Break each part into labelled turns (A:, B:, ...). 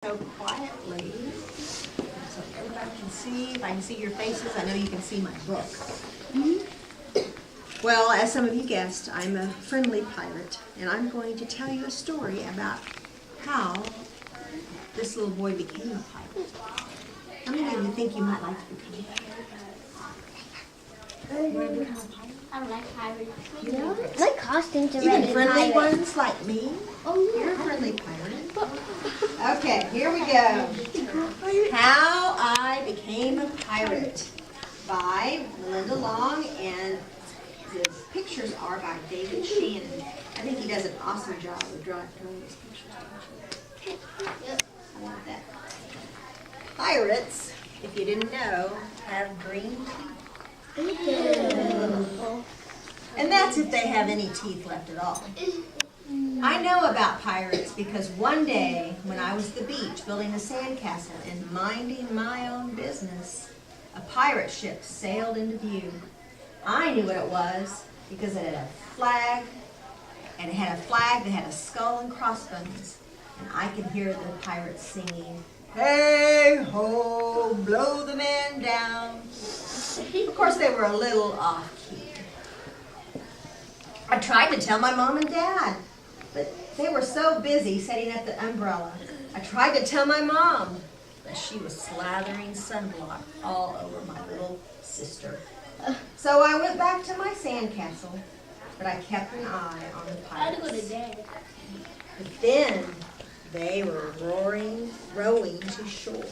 A: So quietly, so everybody can see. If I can see your faces, I know you can see my book. Well, as some of you guessed, I'm a friendly pirate, and I'm going to tell you a story about how this little boy became a pirate. How many of you think you might like to become a pirate? You want to become a pirate?
B: I don't like pirates.
A: You know?
B: My costumes are
A: Even
B: red
A: friendly
B: pirate.
A: ones like me?
B: Oh,
A: You're a friendly pirate. Okay, here we go. How I Became a Pirate by Melinda Long, and the pictures are by David Shannon. I think he does an awesome job of drawing these pictures. I like that. Pirates, if you didn't know, have green teeth. And that's if they have any teeth left at all. I know about pirates because one day when I was at the beach building a sandcastle and minding my own business, a pirate ship sailed into view. I knew what it was because it had a flag, and it had a flag that had a skull and crossbones. And I could hear the pirates singing, "Hey ho, blow the man down." Of course, they were a little off-key. I tried to tell my mom and dad, but they were so busy setting up the umbrella. I tried to tell my mom, but she was slathering sunblock all over my little sister. So I went back to my sandcastle, but I kept an eye on the
B: I had to go
A: pirates.
B: to bed.
A: But then they were rowing to shore.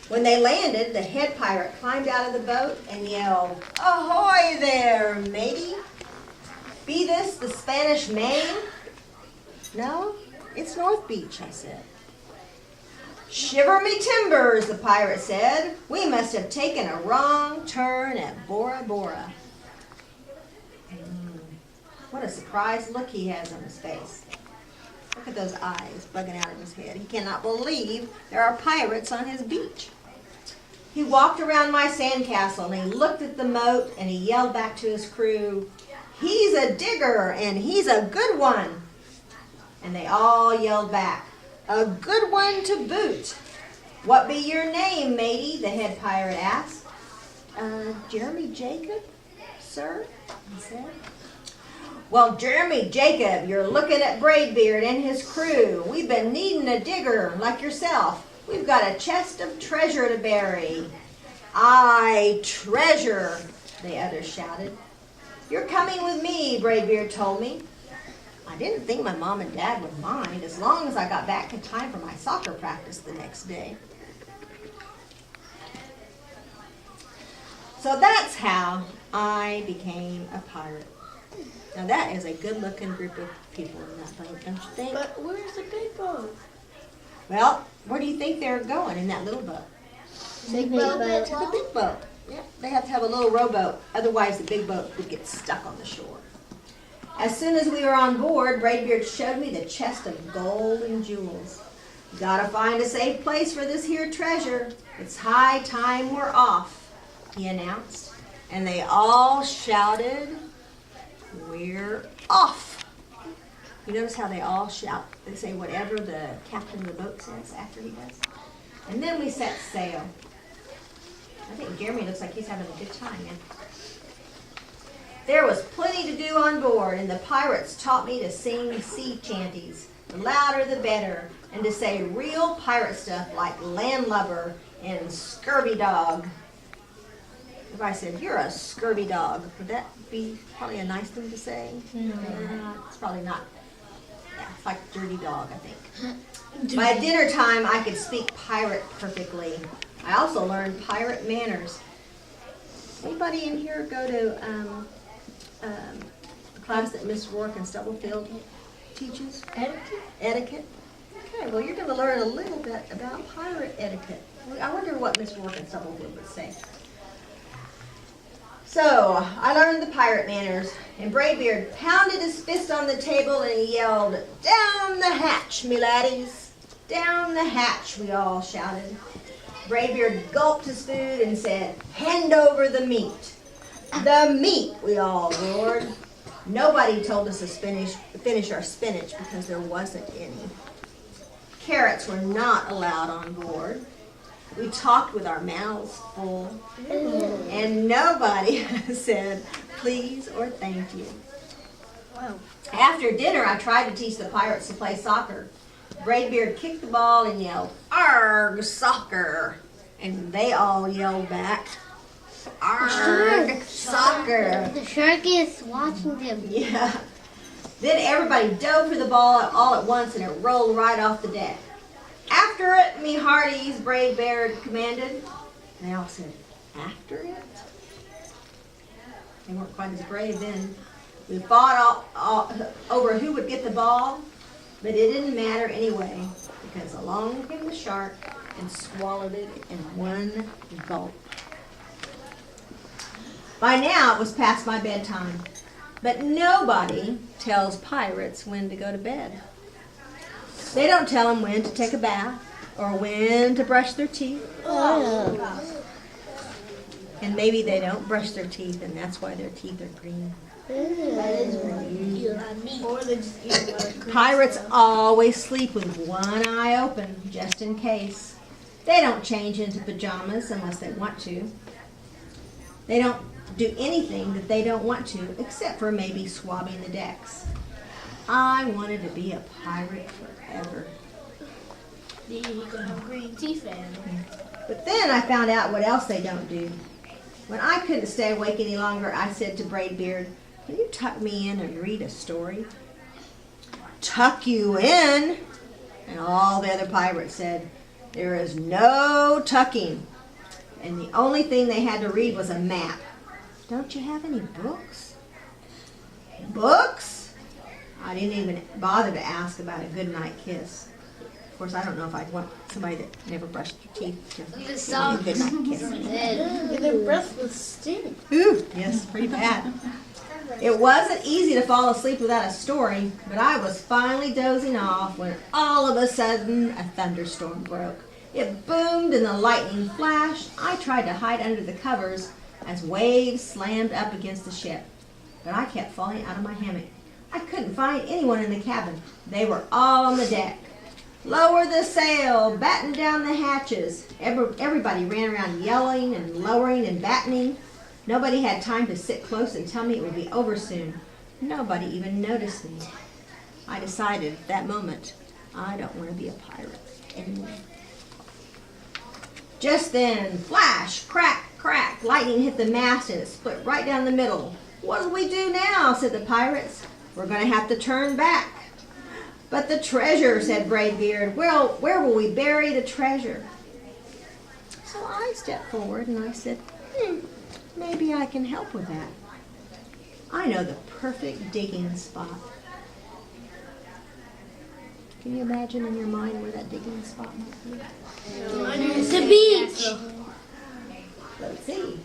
A: When they landed, the head pirate climbed out of the boat and yelled, "Ahoy there, matey! Be this the Spanish Main?" "No, it's North Beach," I said. "Shiver me timbers," the pirate said. "We must have taken a wrong turn at Bora Bora." What a surprised look he has on his face. Look at those eyes bugging out of his head. He cannot believe there are pirates on his beach. He walked around my sandcastle and he looked at the moat and he yelled back to his crew, "He's a digger and he's a good one." And they all yelled back, "A good one to boot." "What be your name, matey?" the head pirate asked. Jeremy Jacob, sir," I said. "Well, Jeremy Jacob, you're looking at Braidbeard and his crew. We've been needing a digger like yourself. We've got a chest of treasure to bury." "Aye, treasure," the others shouted. "You're coming with me," Braidbeard told me. I didn't think my mom and dad would mind as long as I got back in time for my soccer practice the next day. So that's how I became a pirate. Now that is a good-looking group of people in that boat, don't you think?
B: But where's the big boat?
A: Well, where do you think they're going in that little boat?
B: Big boat.
A: To the big boat. Yeah, they have to have a little rowboat, otherwise the big boat would get stuck on the shore. As soon as we were on board, Braidbeard showed me the chest of gold and jewels. "Gotta find a safe place for this here treasure. It's high time we're off," he announced. And they all shouted, "We're off." You notice how they all shout? They say whatever the captain of the boat says after he does. And then we set sail. I think Jeremy looks like he's having a good time. Yeah? There was plenty to do on board, and the pirates taught me to sing sea chanties, the louder the better, and to say real pirate stuff like landlubber and scurvy dog. If I said, "You're a scurvy dog," would that be probably a nice thing to say? No. It's probably not. Yeah, it's like dirty dog, I think. By dinner time, I could speak pirate perfectly. I also learned pirate manners. Anybody in here go to a class that Miss Rourke in Stubblefield teaches? Etiquette? Okay, well, you're going to learn a little bit about pirate etiquette. I wonder what Miss Rourke in Stubblefield would say. So, I learned the pirate manners, and Braidbeard pounded his fist on the table and he yelled, "Down the hatch, me laddies! Down the hatch," we all shouted. Braidbeard gulped his food and said, "Hand over the meat." "The meat," we all roared. Nobody told us to finish our spinach because there wasn't any. Carrots were not allowed on board. We talked with our mouths full, and nobody said please or thank you.
B: Wow.
A: After dinner, I tried to teach the pirates to play soccer. Braidbeard kicked the ball and yelled, "Arg, soccer!" And they all yelled back, "Arg, soccer!"
B: The shark is watching them.
A: Yeah. Then everybody dove for the ball all at once and it rolled right off the deck. "After it, me hearties," Braidbeard commanded. They all said, "After it?" They weren't quite as brave then. We fought all over who would get the ball, but it didn't matter anyway, because along came the shark and swallowed it in one gulp. By now it was past my bedtime, but nobody tells pirates when to go to bed. They don't tell them when to take a bath or when to brush their teeth. And maybe they don't brush their teeth, and that's why their teeth are green. Pirates always sleep with one eye open, just in case. They don't change into pajamas unless they want to. They don't do anything that they don't want to, except for maybe swabbing the decks. I wanted to be a pirate forever.
B: You're gonna have green teeth and
A: But then I found out what else they don't do. When I couldn't stay awake any longer, I said to Braidbeard, "Can you tuck me in and read a story?" "Tuck you in?" And all the other pirates said, "There is no tucking." And the only thing they had to read was a map. "Don't you have any books?" "Books?" I didn't even bother to ask about a goodnight kiss. Of course, I don't know if I'd want somebody that never brushed their teeth to give me a goodnight kiss.
B: their breath was stink.
A: Ooh, yes, pretty bad. It wasn't easy to fall asleep without a story, but I was finally dozing off when all of a sudden a thunderstorm broke. It boomed and the lightning flashed. I tried to hide under the covers as waves slammed up against the ship, but I kept falling out of my hammock. I couldn't find anyone in the cabin. They were all on the deck. "Lower the sail, batten down the hatches." Everybody ran around yelling and lowering and battening. Nobody had time to sit close and tell me it would be over soon. Nobody even noticed me. I decided at that moment, I don't want to be a pirate anymore. Just then, flash, crack, crack, lightning hit the mast and it split right down the middle. "What do we do now?" said the pirates. "We're going to have to turn back." "But the treasure," said Braidbeard. "Well, where will we bury the treasure?" So I stepped forward and I said, maybe I can help with that. I know the perfect digging spot. Can you imagine in your mind where that digging spot might be?
B: The beach.
A: Let's see.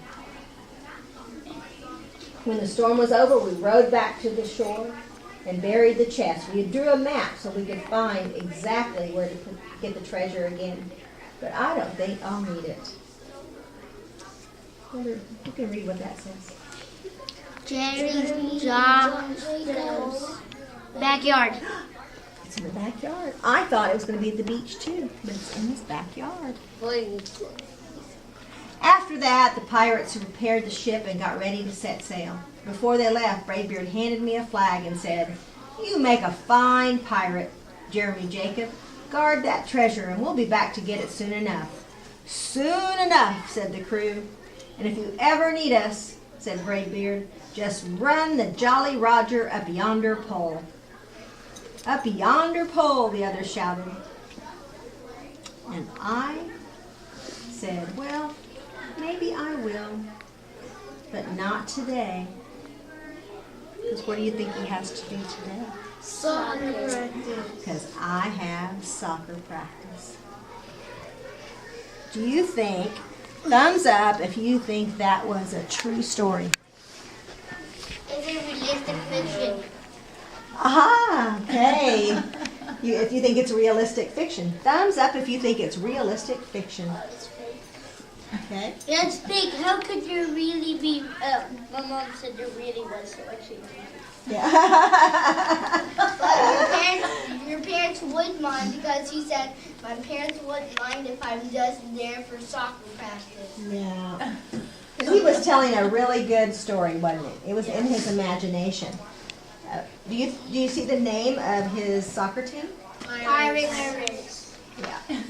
A: When the storm was over, we rowed back to the shore and buried the chest. We drew a map so we could find exactly where to get the treasure again. But I don't think I'll need it. You can read what that says.
B: Jerry John's backyard.
A: It's in the backyard. I thought it was going to be at the beach too, but it's in his backyard. After that, the pirates repaired the ship and got ready to set sail. Before they left, Braidbeard handed me a flag and said, "You make a fine pirate, Jeremy Jacob. Guard that treasure and we'll be back to get it soon enough." "Soon enough," said the crew. "And if you ever need us," said Braidbeard, "just run the Jolly Roger up yonder pole." "Up yonder pole," the others shouted. And I said, well, maybe I will, but not today. Because what do you think he has to do today?
B: Soccer practice.
A: Because I have soccer practice. Do you think, thumbs up if you think that was a true story.
B: Is it realistic fiction?
A: Aha, okay. If you think it's realistic fiction. Thumbs up if you think it's realistic fiction. Okay.
B: Yeah, speak. How could there really be? My mom said there really was so much.
A: Yeah.
C: But your parents would mind because he said my parents wouldn't mind if I'm just there for soccer practice.
A: Yeah. He was telling a really good story, wasn't it? It was in his imagination. Do you see the name of his soccer team?
C: Pirates.
A: Yeah.